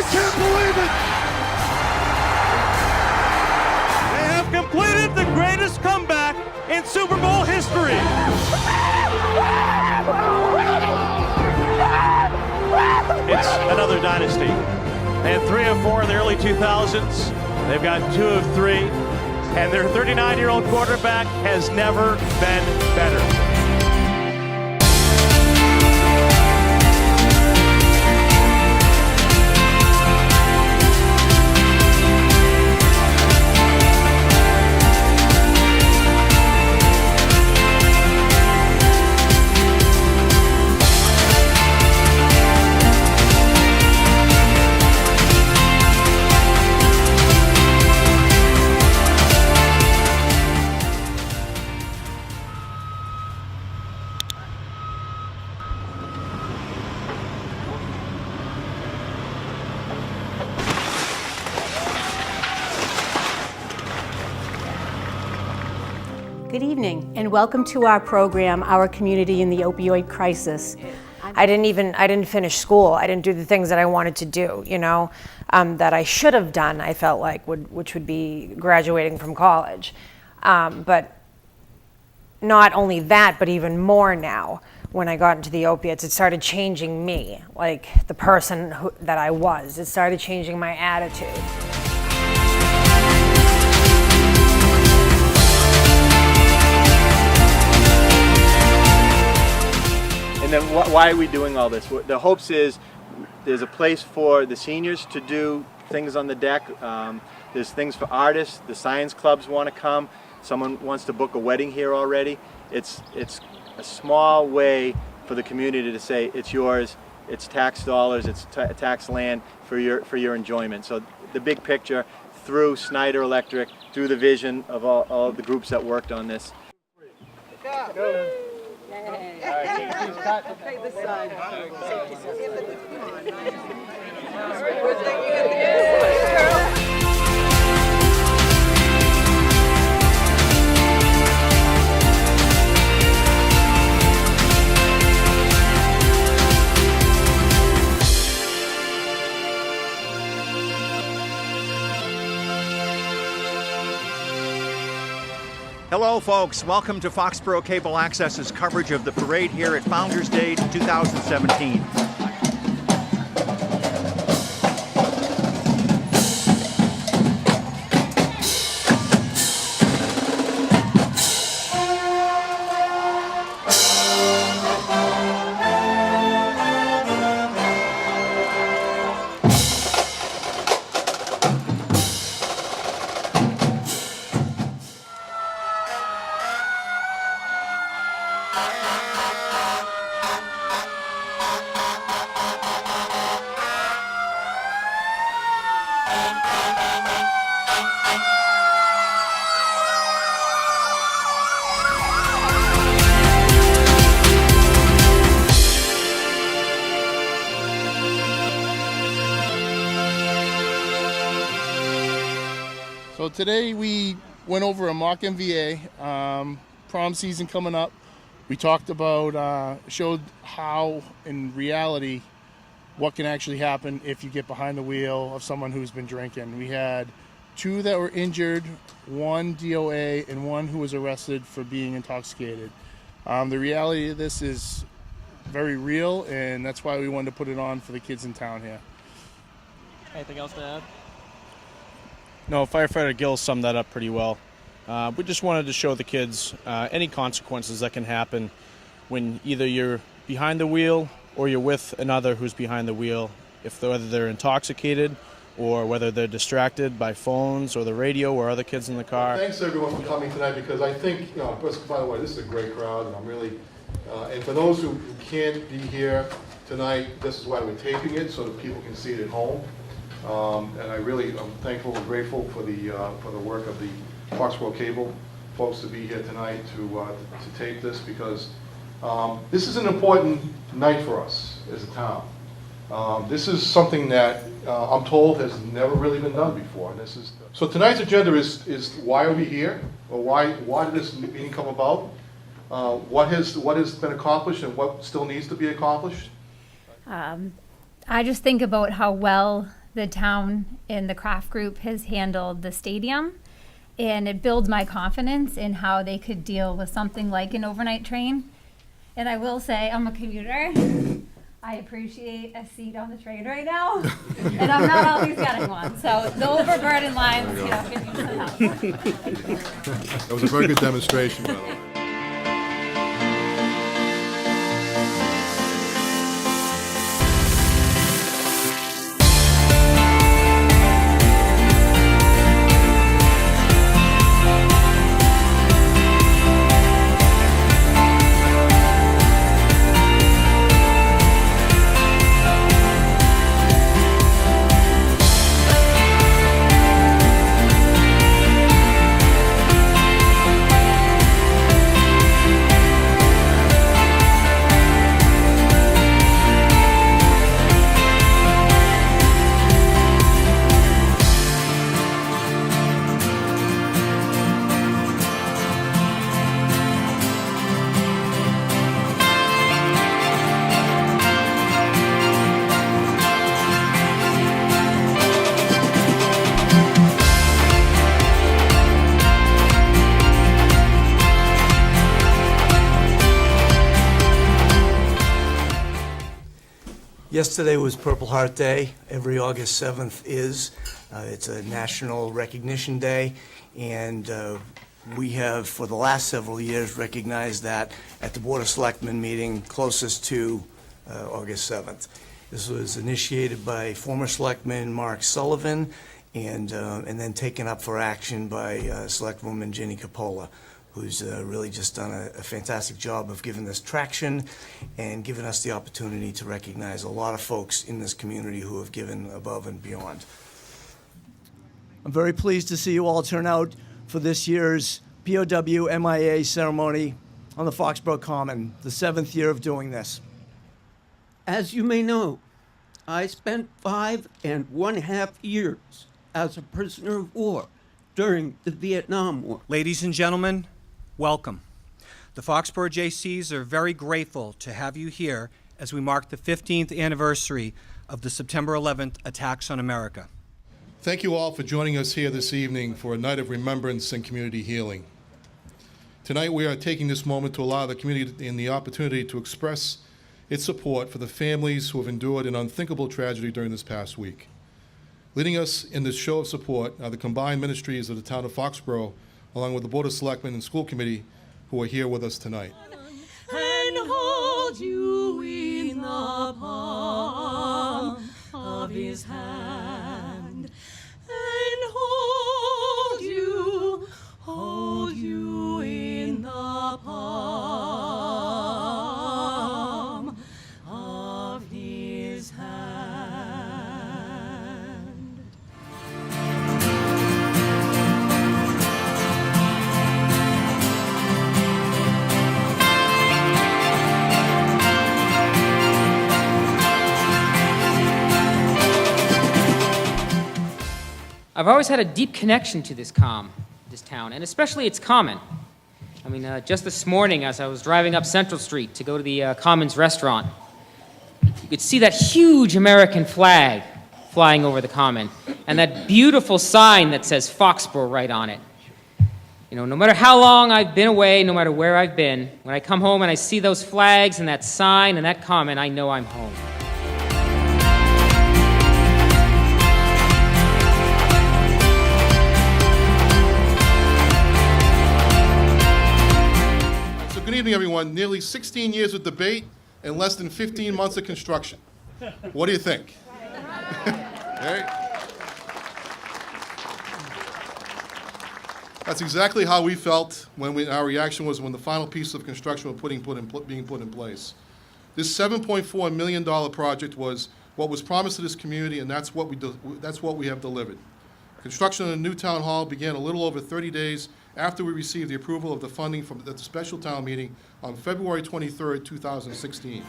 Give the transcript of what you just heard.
I can't believe it! They have completed the greatest comeback in Super Bowl history. It's another dynasty. They had 3 of 4 in the early 2000s. They've got 2 of 3. And their 39-year-old quarterback has never been better. Good evening, and welcome to our program, Our Community in the Opioid Crisis. I didn't finish school. I didn't do the things that I wanted to do, that I should have done, I felt like, which would be graduating from college. But not only that, but even more now, when I got into the opiates, it started changing me, like the person that I was. It started changing my attitude. And then why are we doing all this? The hopes is there's a place for the seniors to do things on the deck. There's things for artists. The science clubs want to come. Someone wants to book a wedding here already. It's a small way for the community to say it's yours. It's tax dollars. It's tax land for your enjoyment. So the big picture through Snyder Electric, through the vision of all the groups that worked on this. Go. Okay, this side. Hello, folks. Welcome to Foxborough Cable Access's coverage of the parade here at Founders Day 2017. So today we went over a mock MVA, prom season coming up. We talked about, showed how in reality what can actually happen if you get behind the wheel of someone who's been drinking. We had 2 that were injured, 1 DOA, and 1 who was arrested for being intoxicated. The reality of this is very real, and that's why we wanted to put it on for the kids in town here. Anything else to add? No, Firefighter Gill summed that up pretty well. We just wanted to show the kids any consequences that can happen when either you're behind the wheel or you're with another who's behind the wheel, whether they're intoxicated or whether they're distracted by phones or the radio or other kids in the car. Thanks everyone for coming tonight, because I think, by the way, this is a great crowd, and I'm really, and for those who can't be here tonight, this is why we're taping it, so that people can see it at home. And I'm thankful and grateful for the work of the Foxborough Cable folks to be here tonight to tape this, because this is an important night for us as a town. This is something that I'm told has never really been done before. And so tonight's agenda is why are we here, or why did this meeting come about? What has been accomplished and what still needs to be accomplished? I just think about how well the town and the craft group has handled the stadium. And it builds my confidence in how they could deal with something like an overnight train. And I will say, I'm a commuter. I appreciate a seat on the train right now. And I'm not always getting one. So the overburden lines, can use some help. That was a very good demonstration, by the way. Yesterday was Purple Heart Day. Every August 7th is. It's a national recognition day, and we have, for the last several years, recognized that at the Board of Selectmen meeting closest to August 7th. This was initiated by former Selectman Mark Sullivan and then taken up for action by Selectwoman Ginny Capola, who's really just done a fantastic job of giving this traction and giving us the opportunity to recognize a lot of folks in this community who have given above and beyond. I'm very pleased to see you all turn out for this year's POW MIA ceremony on the Foxborough Common, the 7th year of doing this. As you may know, I spent 5.5 years as a prisoner of war during the Vietnam War. Ladies and gentlemen, welcome. The Foxborough JCs are very grateful to have you here as we mark the 15th anniversary of the September 11th attacks on America. Thank you all for joining us here this evening for a night of remembrance and community healing. Tonight we are taking this moment to allow the community the opportunity to express its support for the families who have endured an unthinkable tragedy during this past week. Leading us in this show of support are the combined ministries of the town of Foxborough, along with the Board of Selectmen and School Committee, who are here with us tonight. And hold you in the palm of his hand, and hold you in the palm of his hand. I've always had a deep connection to this town, and especially its common. I mean, just this morning as I was driving up Central Street to go to the Commons restaurant, you could see that huge American flag flying over the common, and that beautiful sign that says Foxborough right on it. You know, no matter how long I've been away, no matter where I've been, when I come home and I see those flags and that sign and that common, I know I'm home. Good evening, everyone. Nearly 16 years of debate and less than 15 months of construction. What do you think? Right? That's exactly how we felt when our reaction was when the final piece of construction was being put in place. This $7.4 million project was what was promised to this community, and that's what we have delivered. Construction of the new town hall began a little over 30 days after we received the approval of the funding from the special town meeting on February 23rd, 2016.